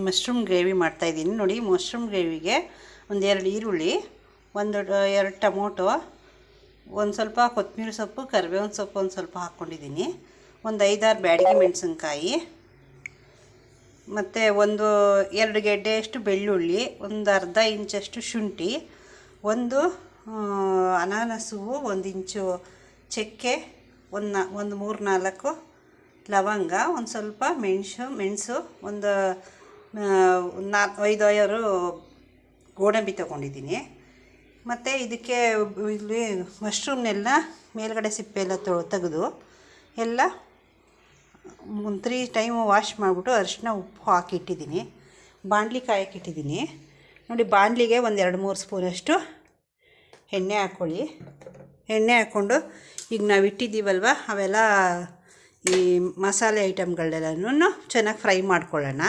Mushroom gravy ಮಾಡ್ತಾಯಿದ್ದೀನಿ ನೋಡಿ. Mushroom ಗ್ರೇವಿಗೆ ಒಂದು 2 ಈರುಳ್ಳಿ, ಒಂದು 2 ಟೊಮೊಟೊ, ಒಂದು ಸ್ವಲ್ಪ ಕೊತ್ತಂಬರಿ ಸೊಪ್ಪು, ಕರಿಬೇವಿನ ಸೊಪ್ಪು ಒಂದು ಸ್ವಲ್ಪ ಹಾಕ್ಕೊಂಡಿದ್ದೀನಿ, ಒಂದು 5-6 ಬ್ಯಾಡಗಿ ಮೆಣಸಿನ್ಕಾಯಿ, ಮತ್ತು 2 ಗೆಡ್ಡೆಯಷ್ಟು ಬೆಳ್ಳುಳ್ಳಿ, ಒಂದು ಅರ್ಧ ಇಂಚಷ್ಟು ಶುಂಠಿ, ಒಂದು ಅನಾನಸು, 1 ಇಂಚು ಚಕ್ಕೆ, ಒಂದು 3-4 ಲವಂಗ, ಒಂದು ಸ್ವಲ್ಪ ಮೆಣಸು, ಒಂದು 5-6 ಗೋಡಂಬಿ ತೊಗೊಂಡಿದ್ದೀನಿ. ಮತ್ತು ಇದಕ್ಕೆ ಇಲ್ಲಿ ಮಶ್ರೂಮ್ನೆಲ್ಲ ಮೇಲ್ಗಡೆ ಸಿಪ್ಪೆ ಎಲ್ಲ ತೆಗೆದು ಎಲ್ಲ 3 ಟೈಮು ವಾಶ್ ಮಾಡಿಬಿಟ್ಟು ಅರಿಶಿನ ಉಪ್ಪು ಹಾಕಿಟ್ಟಿದ್ದೀನಿ. ಬಾಣಲಿ ಕಾಯಕ್ಕಿಟ್ಟಿದ್ದೀನಿ ನೋಡಿ. ಬಾಣಲಿಗೆ ಒಂದು 2-3 ಸ್ಪೂನಷ್ಟು ಎಣ್ಣೆ ಹಾಕ್ಕೊಳ್ಳಿ. ಎಣ್ಣೆ ಹಾಕ್ಕೊಂಡು ಈಗ ನಾವು ಇಟ್ಟಿದ್ದೀವಲ್ವ ಅವೆಲ್ಲ ಈ ಮಸಾಲೆ ಐಟಮ್ಗಳನ್ನೆಲ್ಲನೂ ಚೆನ್ನಾಗಿ ಫ್ರೈ ಮಾಡ್ಕೊಳ್ಳೋಣ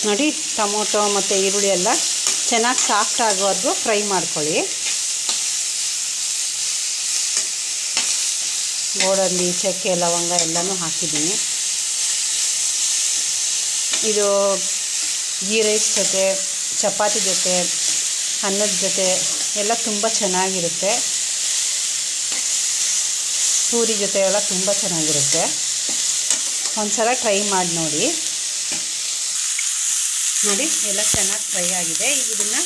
ನೋಡಿ. ಟೊಮೊಟೊ ಮತ್ತು ಈರುಳ್ಳಿ ಎಲ್ಲ ಚೆನ್ನಾಗಿ ಸಾಫ್ಟ್ ಆಗೋವರೆಗೂ ಫ್ರೈ ಮಾಡ್ಕೊಳ್ಳಿ. ಗೋಡಂಬಿ, ಚಕ್ಕೆ, ಲವಂಗ ಎಲ್ಲನೂ ಹಾಕಿದ್ದೀನಿ. ಇದು ಗೀ ರೈಸ್ ಜೊತೆ, ಚಪಾತಿ ಜೊತೆ, ಅನ್ನದ ಜೊತೆ ಎಲ್ಲ ತುಂಬ ಚೆನ್ನಾಗಿರುತ್ತೆ. ಪೂರಿ ಜೊತೆ ಎಲ್ಲ ತುಂಬ ಚೆನ್ನಾಗಿರುತ್ತೆ. ಒಂದು ಸಲ ಟ್ರೈ ಮಾಡಿ ನೋಡಿ. ಎಲ್ಲ ಚೆನ್ನಾಗಿ ಫ್ರೈ ಆಗಿದೆ. ಈಗ ಇದನ್ನು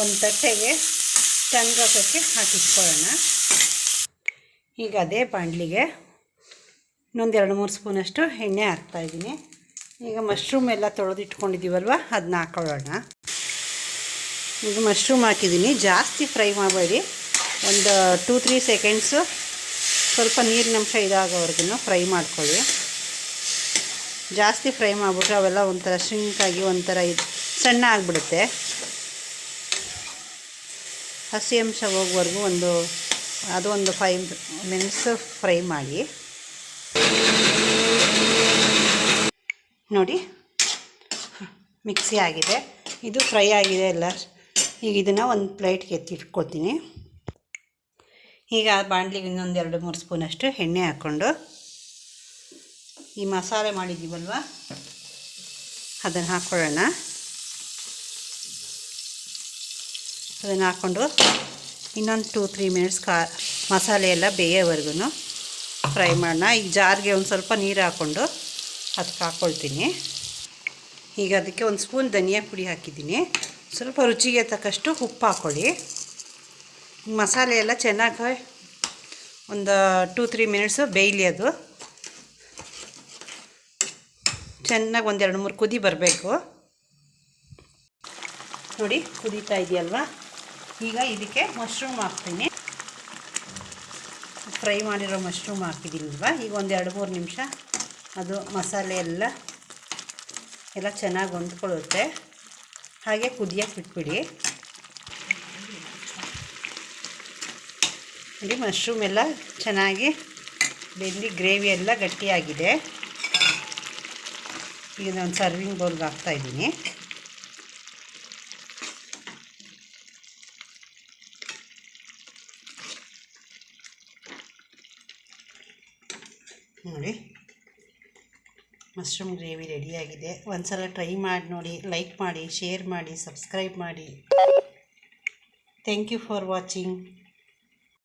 ಒಂದು ತಟ್ಟೆಗೆ ತಣ್ಣಗಾಕೋಕ್ಕೆ ಹಾಕಿಟ್ಕೊಳ್ಳೋಣ. ಈಗ ಅದೇ ಬಾಣಲಿಗೆ ಇನ್ನೊಂದು 2-3 ಸ್ಪೂನಷ್ಟು ಎಣ್ಣೆ ಹಾಕ್ತಾಯಿದ್ದೀನಿ. ಈಗ ಮಶ್ರೂಮ್ ಎಲ್ಲ ತೊಳೆದಿಟ್ಕೊಂಡಿದ್ದೀವಲ್ವ ಅದನ್ನ ಹಾಕ್ಕೊಳ್ಳೋಣ. ಈಗ ಮಶ್ರೂಮ್ ಹಾಕಿದ್ದೀನಿ. ಜಾಸ್ತಿ ಫ್ರೈ ಮಾಡಬೇಡಿ, ಒಂದು 2-3 ಸೆಕೆಂಡ್ಸು ಸ್ವಲ್ಪ ನೀರಿನಂಶ ಇದಾಗೋವರೆಗೂ ಫ್ರೈ ಮಾಡ್ಕೊಳ್ಳಿ. ಜಾಸ್ತಿ ಫ್ರೈ ಮಾಡಿಬಿಟ್ರೆ ಅವೆಲ್ಲ ಒಂಥರ ಶಿಂಕಾಗಿ ಒಂಥರ ಸಣ್ಣ ಆಗಿಬಿಡುತ್ತೆ. ಹಸಿ ಅಂಶ ಹೋಗುವರೆಗೂ ಒಂದು 5 ಮಿನಿಟ್ಸ್ ಫ್ರೈ ಮಾಡಿ ನೋಡಿ. ಮಿಕ್ಸಿ ಆಗಿದೆ, ಇದು ಫ್ರೈ ಆಗಿದೆ ಎಲ್ಲ. ಈಗ ಇದನ್ನು ಒಂದು ಪ್ಲೇಟ್ಗೆ ಎತ್ತಿಟ್ಕೊತೀನಿ. ಈಗ ಬಾಣಲಿಗೆ ಇನ್ನೊಂದು 2-3 ಸ್ಪೂನಷ್ಟು ಎಣ್ಣೆ ಹಾಕ್ಕೊಂಡು ಈ ಮಸಾಲೆ ಮಾಡಿದ್ದೀವಲ್ವ ಅದನ್ನು ಹಾಕ್ಕೊಳ್ಳೋಣ. ಅದನ್ನು ಹಾಕ್ಕೊಂಡು ಇನ್ನೊಂದು 2-3 ಮಿನಿಟ್ಸ್ ಮಸಾಲೆ ಎಲ್ಲ ಬೇಯೋವರೆಗೂ ಫ್ರೈ ಮಾಡೋಣ. ಈಗ ಜಾರ್ಗೆ ಒಂದು ಸ್ವಲ್ಪ ನೀರು ಹಾಕ್ಕೊಂಡು ಅದಕ್ಕೆ ಹಾಕ್ಕೊಳ್ತೀನಿ. ಈಗ ಅದಕ್ಕೆ 1 ಸ್ಪೂನ್ ಧನಿಯಾ ಪುಡಿ ಹಾಕಿದ್ದೀನಿ. ಸ್ವಲ್ಪ ರುಚಿಗೆ ತಕ್ಕಷ್ಟು ಉಪ್ಪು ಹಾಕ್ಕೊಳ್ಳಿ. ಮಸಾಲೆ ಎಲ್ಲ ಚೆನ್ನಾಗಿ ಒಂದು 2-3 ಮಿನಿಟ್ಸು ಬೇಯಲಿ. ಅದು ಚೆನ್ನಾಗಿ ಒಂದು 2-3 ಕುದಿ ಬರಬೇಕು ನೋಡಿ. ಕುದೀತಾ ಇದೆಯಲ್ವ. ಈಗ ಇದಕ್ಕೆ ಮಶ್ರೂಮ್ ಹಾಕ್ತೀನಿ. ಫ್ರೈ ಮಾಡಿರೋ ಮಶ್ರೂಮ್ ಹಾಕಿದ್ದೀನಲ್ವ. ಈಗ ಒಂದು 2-3 ನಿಮಿಷ ಅದು ಮಸಾಲೆ ಎಲ್ಲ ಚೆನ್ನಾಗಿ ಹೊಂದ್ಕೊಳ್ಳುತ್ತೆ. ಹಾಗೆ ಕುದಿಯೋಕ್ಕೆ ಬಿಟ್ಬಿಡಿ ನೋಡಿ. ಮಶ್ರೂಮ್ ಎಲ್ಲ ಚೆನ್ನಾಗಿ ಬೆಂದು ಗ್ರೇವಿ ಎಲ್ಲ ಗಟ್ಟಿಯಾಗಿದೆ. ಈಗ ನಾನು ಸರ್ವಿಂಗ್ ಬೌಲ್ಗೆ ಹಾಕ್ತಾಯಿದ್ದೀನಿ. ನೋಡಿ, ಮಶ್ರೂಮ್ ಗ್ರೇವಿ ರೆಡಿಯಾಗಿದೆ. ಒಂದು ಸಲ ಟ್ರೈ ಮಾಡಿ ನೋಡಿ. ಲೈಕ್ ಮಾಡಿ, ಶೇರ್ ಮಾಡಿ, ಸಬ್ಸ್ಕ್ರೈಬ್ ಮಾಡಿ. Thank you for watching.